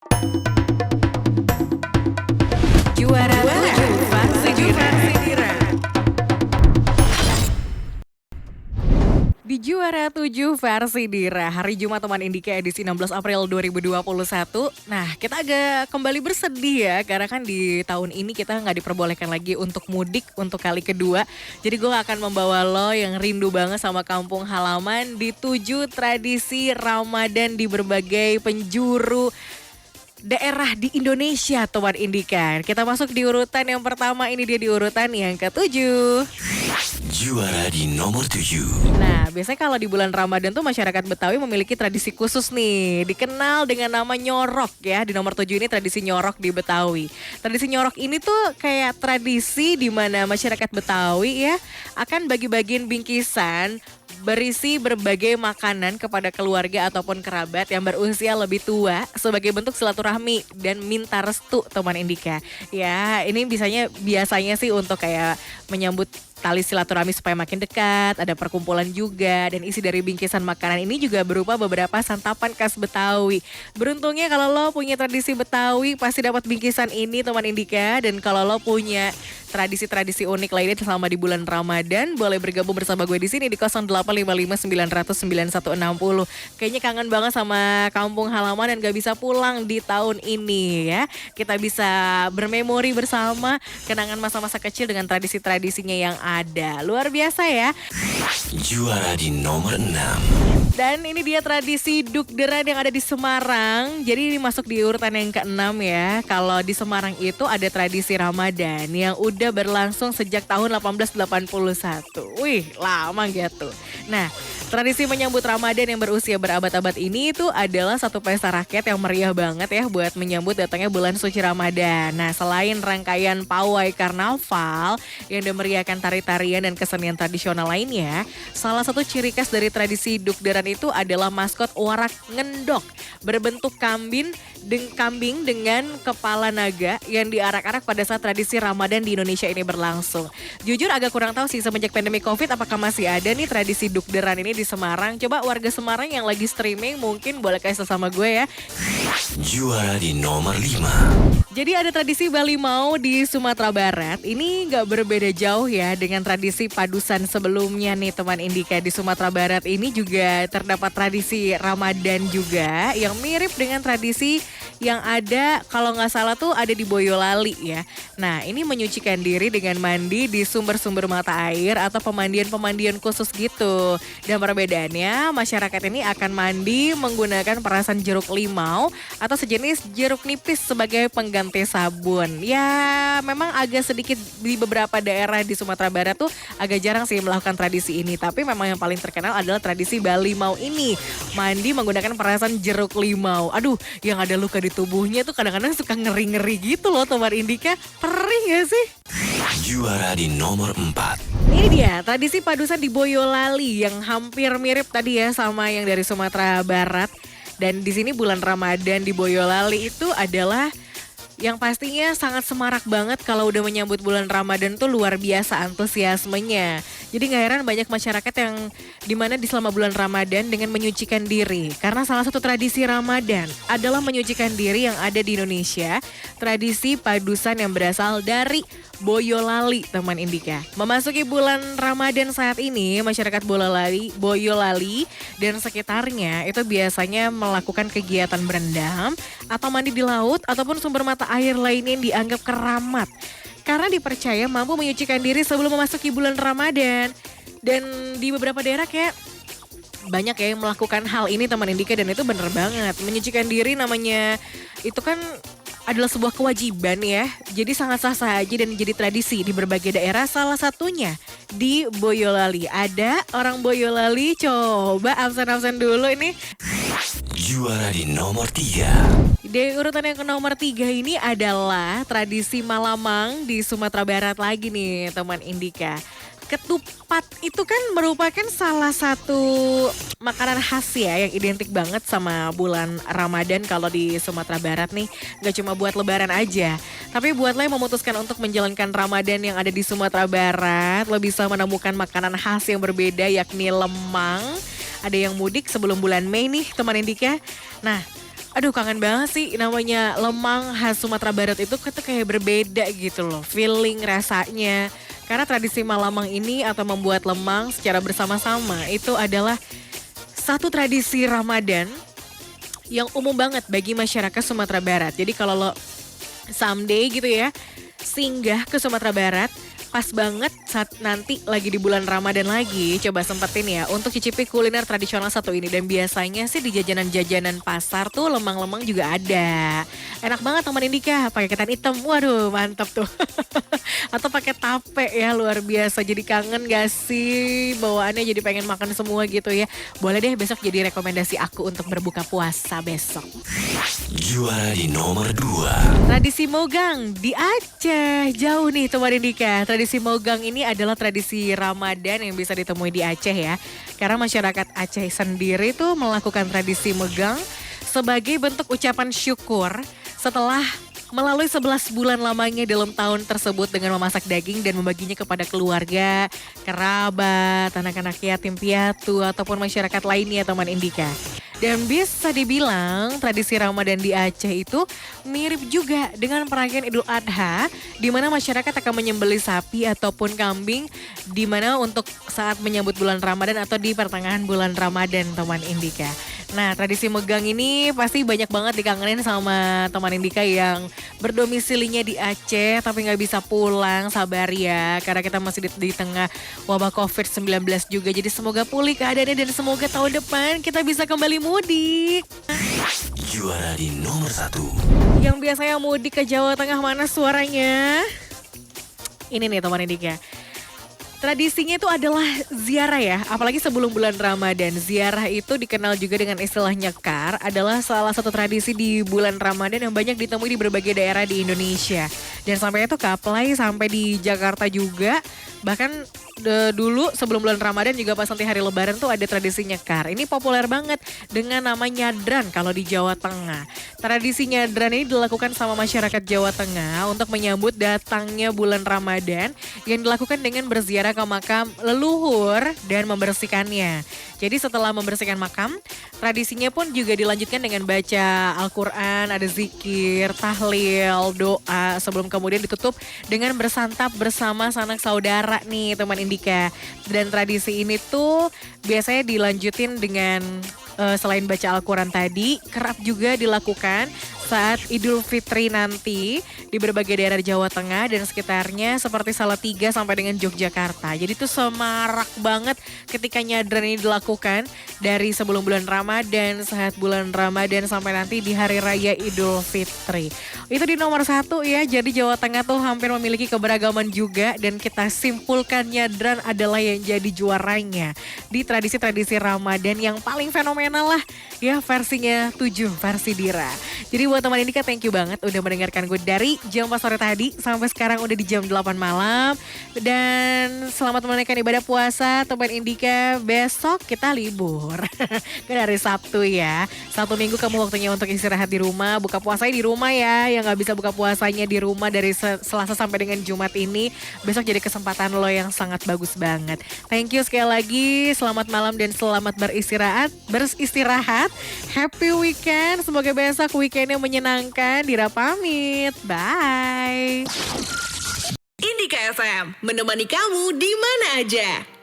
Juara 7 Farsi Dira. Di Juara 7 versi Dira, hari Jumat teman Indika edisi 16 April 2021. Nah, kita agak kembali bersedih ya, karena kan di tahun ini kita nggak diperbolehkan lagi untuk mudik untuk kali kedua. Jadi gue akan membawa lo yang rindu banget sama kampung halaman di 7 tradisi Ramadan di berbagai penjuru daerah di Indonesia teman Indika. Kita masuk di urutan yang pertama, ini dia di urutan yang ketujuh. Juara di nomor 7. Nah, biasanya kalau di bulan Ramadan tuh masyarakat Betawi memiliki tradisi khusus nih. Dikenal dengan nama nyorok ya. Di nomor 7 ini tradisi nyorok di Betawi. Tradisi nyorok ini tuh kayak tradisi di mana masyarakat Betawi ya akan bagi-bagiin bingkisan berisi berbagai makanan kepada keluarga ataupun kerabat yang berusia lebih tua sebagai bentuk silaturahmi dan minta restu teman Indika. Ya, ini biasanya sih untuk kayak menyambut tali silaturahmi supaya makin dekat, ada perkumpulan juga, dan isi dari bingkisan makanan ini juga berupa beberapa santapan khas Betawi. Beruntungnya kalau lo punya tradisi Betawi pasti dapat bingkisan ini teman Indika, dan kalau lo punya tradisi-tradisi unik lainnya selama di bulan Ramadan, boleh bergabung bersama gue di sini di 0855 900 9160. Kayaknya kangen banget sama kampung halaman dan gak bisa pulang di tahun ini ya. Kita bisa bermemori bersama kenangan masa-masa kecil dengan tradisi-tradisinya yang ada. Luar biasa ya. Juara di nomor 6. Dan ini dia tradisi Dukderan yang ada di Semarang. Jadi ini masuk di urutan yang ke-6 ya. Kalau di Semarang itu ada tradisi Ramadan yang udah berlangsung sejak tahun 1881. Wih, lama gitu. Nah, tradisi menyambut Ramadan yang berusia berabad-abad ini itu adalah satu pesta rakyat yang meriah banget ya buat menyambut datangnya bulan suci Ramadan. Nah, selain rangkaian pawai karnaval yang dimeriahkan tari-tarian dan kesenian tradisional lainnya, salah satu ciri khas dari tradisi Dukderan itu adalah maskot warak ngendok berbentuk kambing dengan kepala naga yang diarak-arak pada saat tradisi Ramadan di Indonesia ini berlangsung. Jujur agak kurang tahu sih semenjak pandemi Covid apakah masih ada nih tradisi Dukderan ini di Semarang. Coba warga Semarang yang lagi streaming mungkin boleh kasih tahu sama gue ya. Juara di nomor 5. Jadi ada tradisi Bali Mau di Sumatera Barat. Ini nggak berbeda jauh ya dengan tradisi padusan sebelumnya nih teman Indika. Di Sumatera Barat ini juga terdapat tradisi Ramadan juga yang mirip dengan tradisi yang ada kalau nggak salah tuh ada di Boyolali ya. Nah ini menyucikan diri dengan mandi di sumber-sumber mata air atau pemandian-pemandian khusus gitu. Dan perbedaannya masyarakat ini akan mandi menggunakan perasan jeruk limau atau sejenis jeruk nipis sebagai pengganti sabun. Ya memang agak sedikit di beberapa daerah di Sumatera Barat tuh agak jarang sih melakukan tradisi ini. Tapi memang yang paling terkenal adalah tradisi Bali Mau ini. Mandi menggunakan perasan jeruk limau. Aduh yang ada luka di tubuhnya tuh kadang-kadang suka ngeri-ngeri gitu loh teman Indika. Perih gak sih? Juara di nomor 4. Ini dia tradisi padusan di Boyolali yang hampir mirip tadi ya sama yang dari Sumatera Barat. Dan di sini bulan Ramadan di Boyolali itu adalah yang pastinya sangat semarak banget kalau udah menyambut bulan Ramadan tuh luar biasa antusiasmenya. Jadi gak heran banyak masyarakat yang dimana di selama bulan Ramadan dengan menyucikan diri. Karena salah satu tradisi Ramadan adalah menyucikan diri yang ada di Indonesia. Tradisi padusan yang berasal dari Boyolali teman Indika. Memasuki bulan Ramadan saat ini masyarakat Boyolali dan sekitarnya itu biasanya melakukan kegiatan berendam atau mandi di laut ataupun sumber mata air lainnya yang dianggap keramat. Karena dipercaya mampu menyucikan diri sebelum memasuki bulan Ramadan. Dan di beberapa daerah kayak banyak ya yang melakukan hal ini teman Indika dan itu bener banget. Menyucikan diri namanya itu kan adalah sebuah kewajiban ya. Jadi sangat sah saja dan jadi tradisi di berbagai daerah. Salah satunya di Boyolali. Ada orang Boyolali, coba absen-absen dulu ini. Juara di nomor 3. Di urutan yang ke nomor 3 ini adalah tradisi Malamang di Sumatera Barat lagi nih teman Indika. Ketupat itu kan merupakan salah satu makanan khas ya yang identik banget sama bulan Ramadan kalau di Sumatera Barat nih. Gak cuma buat lebaran aja, tapi buat lo yang memutuskan untuk menjalankan Ramadan yang ada di Sumatera Barat, lo bisa menemukan makanan khas yang berbeda yakni lemang. Ada yang mudik sebelum bulan Mei nih teman Indika. Nah Aduh kangen banget sih namanya lemang khas Sumatera Barat itu kayak berbeda gitu loh. Feeling rasanya. Karena tradisi malamang ini atau membuat lemang secara bersama-sama itu adalah satu tradisi Ramadan yang umum banget bagi masyarakat Sumatera Barat. Jadi kalau lo someday gitu ya singgah ke Sumatera Barat, pas banget saat nanti lagi di bulan Ramadan lagi, coba sempetin ya untuk cicipi kuliner tradisional satu ini. Dan biasanya sih di jajanan-jajanan pasar tuh lemang-lemang juga ada. Enak banget teman Indika, pakai ketan hitam, waduh mantap tuh. Atau pakai tape ya, luar biasa. Jadi kangen gak sih bawaannya, jadi pengen makan semua gitu ya. Boleh deh besok jadi rekomendasi aku untuk berbuka puasa besok. Juara di nomor 2. Tradisi Mogang di Aceh. Jauh nih teman Indika. Tradisi Mogang ini adalah tradisi Ramadan yang bisa ditemui di Aceh ya. Karena masyarakat Aceh sendiri tuh melakukan tradisi Mogang sebagai bentuk ucapan syukur setelah melalui 11 bulan lamanya dalam tahun tersebut dengan memasak daging dan membaginya kepada keluarga, kerabat, anak-anak yatim piatu ataupun masyarakat lainnya teman Indika. Dan bisa dibilang tradisi Ramadan di Aceh itu mirip juga dengan perayaan Idul Adha di mana masyarakat akan menyembelih sapi ataupun kambing di mana untuk saat menyambut bulan Ramadan atau di pertengahan bulan Ramadan teman Indika. Nah tradisi megang ini pasti banyak banget dikangenin sama teman Indika yang berdomisilinya di Aceh tapi nggak bisa pulang, sabar ya karena kita masih di tengah wabah COVID-19 juga. Jadi semoga pulih keadaannya dan semoga tahun depan kita bisa kembali mudik. Juara di nomor 1. Yang biasanya mudik ke Jawa Tengah mana suaranya? Ini nih teman Indika. Tradisinya itu adalah ziarah ya, apalagi sebelum bulan Ramadan. Ziarah itu dikenal juga dengan istilah nyekar, adalah salah satu tradisi di bulan Ramadan yang banyak ditemui di berbagai daerah di Indonesia. Dan sampai itu kaplay sampai di Jakarta juga, bahkan dulu sebelum bulan Ramadan juga pas nanti hari Lebaran tuh ada tradisi nyekar. Ini populer banget dengan nama nyadran kalau di Jawa Tengah. Tradisi nyadran ini dilakukan sama masyarakat Jawa Tengah untuk menyambut datangnya bulan Ramadan yang dilakukan dengan berziarah ke makam leluhur dan membersihkannya. Jadi setelah membersihkan makam, tradisinya pun juga dilanjutkan dengan baca Al-Quran, ada zikir, tahlil, doa sebelum kemudian ditutup dengan bersantap bersama sanak saudara nih teman Indika. Dan tradisi ini tuh biasanya dilanjutin dengan selain baca Al-Quran tadi, kerap juga dilakukan saat Idul Fitri nanti di berbagai daerah Jawa Tengah dan sekitarnya seperti Salatiga sampai dengan Yogyakarta. Jadi itu semarak banget ketika nyadran ini dilakukan dari sebelum bulan Ramadan, saat bulan Ramadan sampai nanti di Hari Raya Idul Fitri. Itu di nomor 1 ya, jadi Jawa Tengah tuh hampir memiliki keberagaman juga dan kita simpulkan nyadran adalah yang jadi juaranya di tradisi-tradisi Ramadan yang paling fenomenal lah ya, versinya 7 versi Dira. Jadi buat teman Indika thank you banget udah mendengarkan gue dari jam 4 sore tadi sampai sekarang udah di jam 8 malam. Dan selamat menunaikan ibadah puasa teman Indika, besok kita libur. Kan hari Sabtu ya, Sabtu Minggu kamu waktunya untuk istirahat di rumah, buka puasanya di rumah ya. Yang gak bisa buka puasanya di rumah dari Selasa sampai dengan Jumat ini, besok jadi kesempatan lo yang sangat bagus banget. Thank you sekali lagi, selamat malam dan selamat beristirahat. Happy weekend, semoga besok weekendnya menyenangkan. Dira pamit, bye. Indika FM, menemani kamu di mana aja.